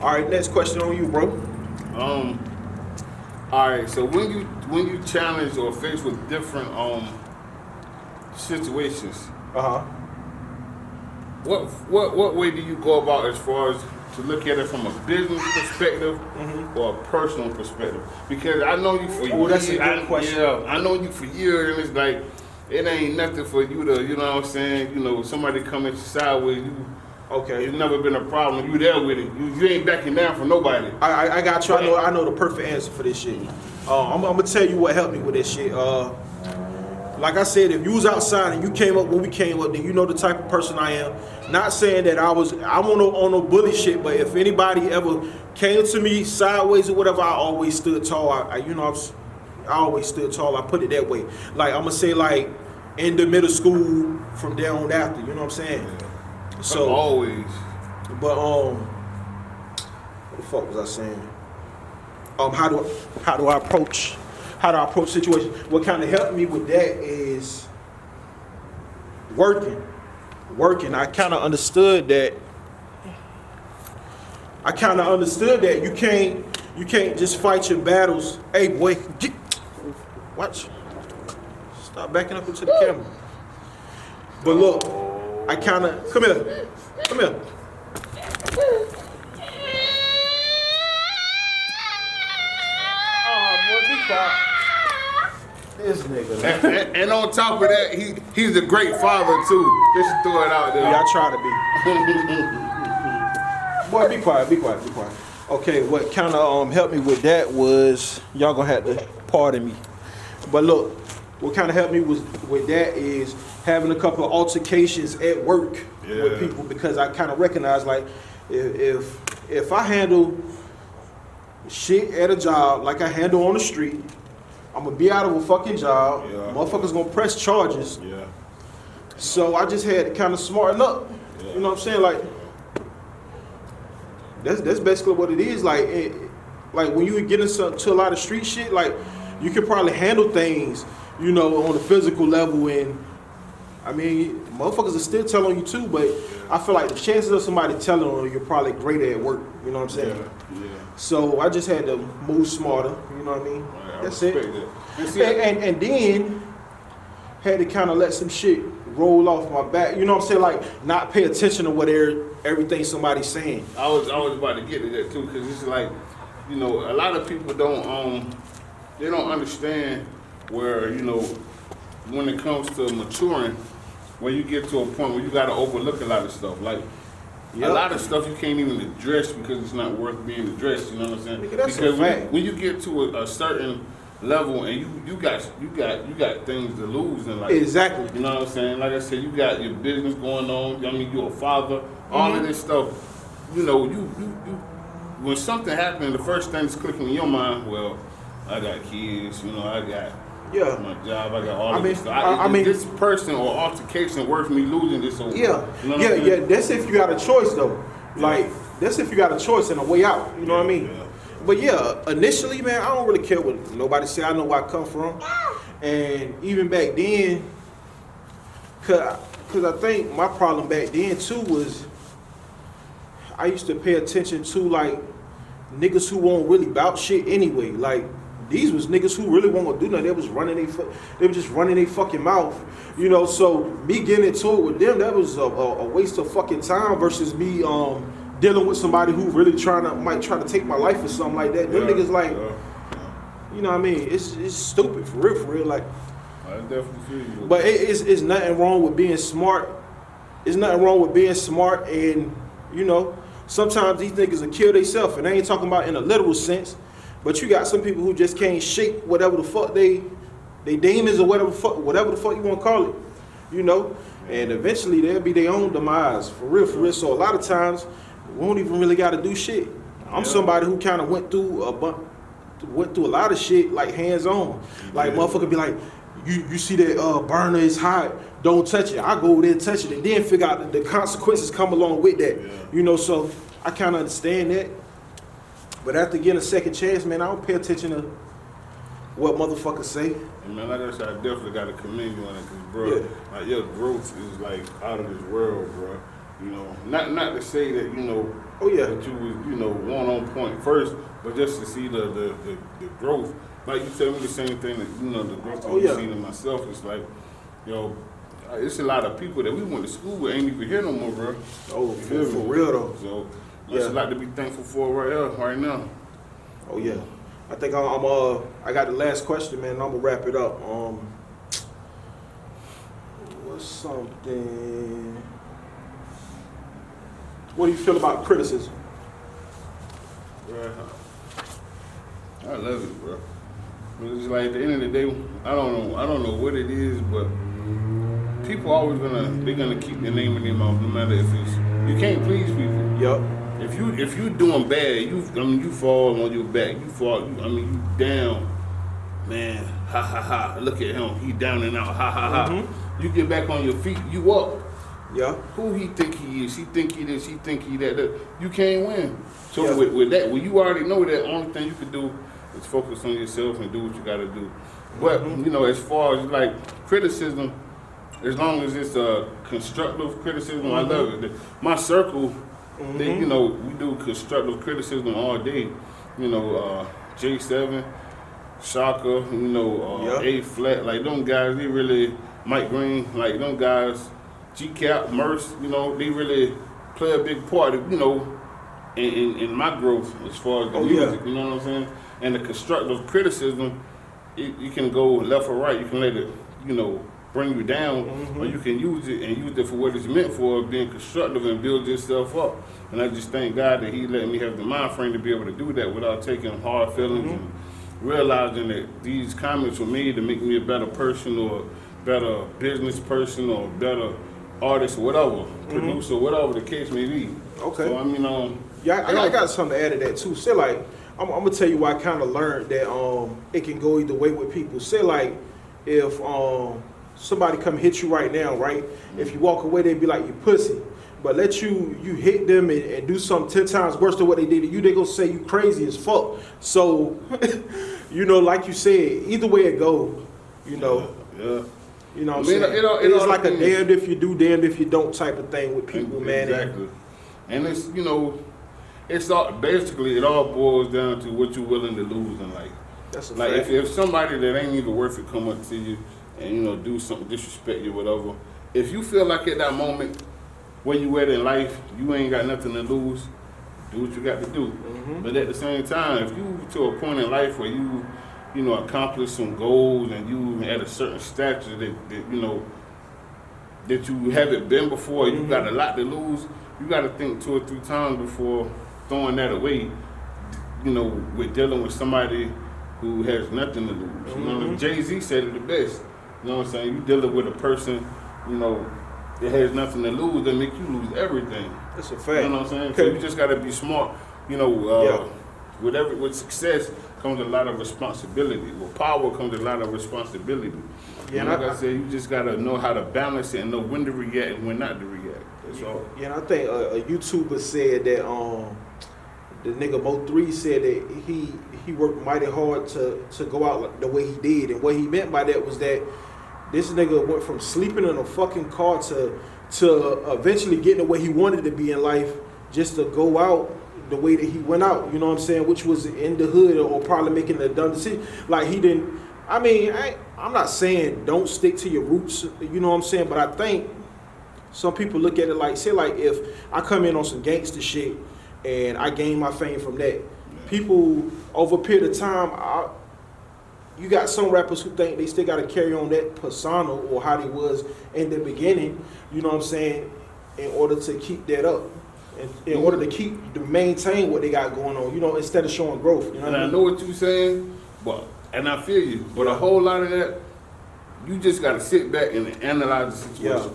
All right, next question on you, bro. All right. So when you challenge or faced with different situations, what way do you go about as far as to look at it from a business perspective or a personal perspective? Because I know you for years. That's a good question. Yeah, I know you for years, and it's like it ain't nothing for you to, you know what I'm saying? You know, somebody come at you sideways, you. Okay. It's never been a problem. You there with it. You ain't backing down for nobody. I got you. I know the perfect answer for this shit. I'm gonna tell you what helped me with this shit. Like I said, if you was outside and you came up when we came up, then you know the type of person I am. Not saying that I'm on no bully shit, but if anybody ever came to me sideways or whatever, I always stood tall. I always stood tall. I put it that way. Like I'm gonna say, like in the middle school, from there on after. You know what I'm saying? So always. But what the fuck was I saying? How do I approach situations? What kind of helped me with that is working. I kind of understood that. You can't just fight your battles. Hey boy, watch. Stop backing up into the camera. But look, come here. This nigga. And on top of that, he's a great father too. Just to throw it out there. Yeah, I try to be. Boy, be quiet. Okay, what kind of helped me with that was, y'all gonna have to pardon me. But look, what kind of helped me with that is having a couple of altercations at work with people, because I kind of recognize, like, if I handle shit at a job like I handle on the street, I'm gonna be out of a fucking job. Yeah. Motherfuckers gonna press charges. Yeah. So I just had to kind of smarten up. Yeah. You know what I'm saying? Like, that's basically what it is. Like when you get into a lot of street shit, like you can probably handle things, you know, on a physical level, and I mean, motherfuckers are still telling you too, but I feel like the chances of somebody telling on you're probably greater at work. You know what I'm saying? Yeah. So I just had to move smarter. You know what I mean? Right, that's it. And then had to kind of let some shit roll off my back. You know what I'm saying? Like not pay attention to what everything somebody's saying. I was about to get to that too, because it's like, you know, a lot of people don't understand where, you know, when it comes to maturing, when you get to a point where you got to overlook a lot of stuff. Like, a lot of stuff you can't even address because it's not worth being addressed. You know what I'm saying? Because when you get to a certain level and you got things to lose in life. Exactly. You know what I'm saying? Like I said, you got your business going on. I mean, you're a father. All of this stuff. You know, you when something happens, the first thing that's clicking in your mind, well, I got kids. You know, I got. Yeah. My job, I got all of this stuff. I mean, this person or altercation worth me losing this over. Yeah. You know yeah. That's if you got a choice though. Yeah. Like, that's if you got a choice and a way out. You know what I mean? Yeah. But yeah, initially, man, I don't really care what nobody say. I know where I come from. And even back then, cause I think my problem back then too was I used to pay attention to like niggas who won't really bout shit anyway. Like, these was niggas who really won't do nothing. They were just running their fucking mouth, you know. So me getting into it with them, that was a waste of fucking time versus me dealing with somebody who really might try to take my life or something like that. Them niggas like, you know what I mean? It's stupid for real. Like, I definitely feel you. But it's nothing wrong with being smart. It's nothing wrong with being smart, and you know, sometimes these niggas will kill themselves, and I ain't talking about in a literal sense. But you got some people who just can't shake whatever the fuck they demons or whatever the fuck you want to call it, you know. And eventually they'll be their own demise, for real. So a lot of times we don't even really got to do shit. I'm somebody who kind of went through a lot of shit like hands on. Like motherfucker be like, you see that burner is hot, don't touch it. I go over there and touch it, and then figure out the consequences come along with that, you know. So I kind of understand that. But after getting a second chance, man, I don't pay attention to what motherfuckers say. And man, like I said, I definitely got to commend you on it, because, bro, like, your growth is, like, out of this world, bro. You know, not to say that, you know, Oh yeah. that you was, you know, one on point first, but just to see the growth. Like you tell me the same thing that, you know, the growth that you've seen in myself. It's like, yo, it's a lot of people that we went to school with ain't even here no more, bro. Oh, for real though. So there's a lot to be thankful for right now. Oh yeah. I think I got the last question, man, and I'm gonna wrap it up. What's something? What do you feel about criticism? Bro, I love it, bro. But it's like at the end of the day, I don't know what it is, but people always gonna keep the name in their mouth, no matter if it's, you can't please people. Yup. If you doing bad, you fall on your back. You down, man. Ha ha ha. Look at him. He down and out. Ha ha ha. You get back on your feet. You up. Yeah. Who he think he is? He think he this. He think he that. You can't win. So with that, when you already know that, the only thing you can do is focus on yourself and do what you got to do. But you know, as far as like criticism, as long as it's constructive criticism, I love it. My circle. They, you know, we do constructive criticism all day. You know, J7, Shaka, you know, A Flat, like them guys, they really, Mike Green, like them guys, G-Cap, Merce, you know, they really play a big part, you know, in my growth as far as the music, you know what I'm saying? And the constructive criticism, you can go left or right, you can let it, you know, bring you down, or you can use it for what it's meant for, being constructive and build yourself up. And I just thank God that He let me have the mind frame to be able to do that without taking hard feelings and realizing that these comments were made to make me a better person or better business person or better artist or whatever, producer, whatever the case may be. Okay. So I mean, I got something to add to that too. Say like, I'm gonna tell you why I kind of learned that it can go either way with people. Say like, if somebody come hit you right now, right? If you walk away, they'd be like, you pussy. But let you hit them and do something 10 times worse than what they did to you, they gonna say you crazy as fuck. So, you know, like you said, either way it go, you know. Yeah. You know what I'm saying? It's like a damned if you do, damned if you don't type of thing with people, man. Exactly. And it's, you know, it's all, basically, it all boils down to what you're willing to lose in life. That's a like fact. if somebody that ain't even worth it come up to you and, you know, do something, disrespect you, whatever, if you feel like at that moment where you at in life, you ain't got nothing to lose, do what you got to do. But at the same time, if you to a point in life where you know, accomplish some goals and you at a certain stature that you know, that you haven't been before, you got a lot to lose, you got to think 2 or 3 times before throwing that away, you know, with dealing with somebody who has nothing to lose. You know, Jay-Z said it the best. You know what I'm saying? You dealing with a person, you know, that has nothing to lose, that make you lose everything. That's a fact. You know what I'm saying? So you just got to be smart. You know, with success comes a lot of responsibility. With power comes a lot of responsibility. Yeah, and like I said, you just got to know how to balance it and know when to react and when not to react. That's all. Yeah, and I think a YouTuber said that the nigga Mo3 said that he worked mighty hard to go out the way he did, and what he meant by that was that this nigga went from sleeping in a fucking car to eventually getting the way he wanted to be in life, just to go out the way that he went out, you know what I'm saying, which was in the hood or probably making a dumb decision. Like he didn't, I mean, I'm not saying don't stick to your roots, you know what I'm saying, but I think some people look at it like, say like if I come in on some gangster shit and I gain my fame from that, people over a period of time, you got some rappers who think they still got to carry on that persona or how they was in the beginning, you know what I'm saying, in order to keep that up, in order to maintain what they got going on, you know, instead of showing growth. You know and what I mean? know what you're saying, and I feel you, but a whole lot of that, you just got to sit back and analyze the situation.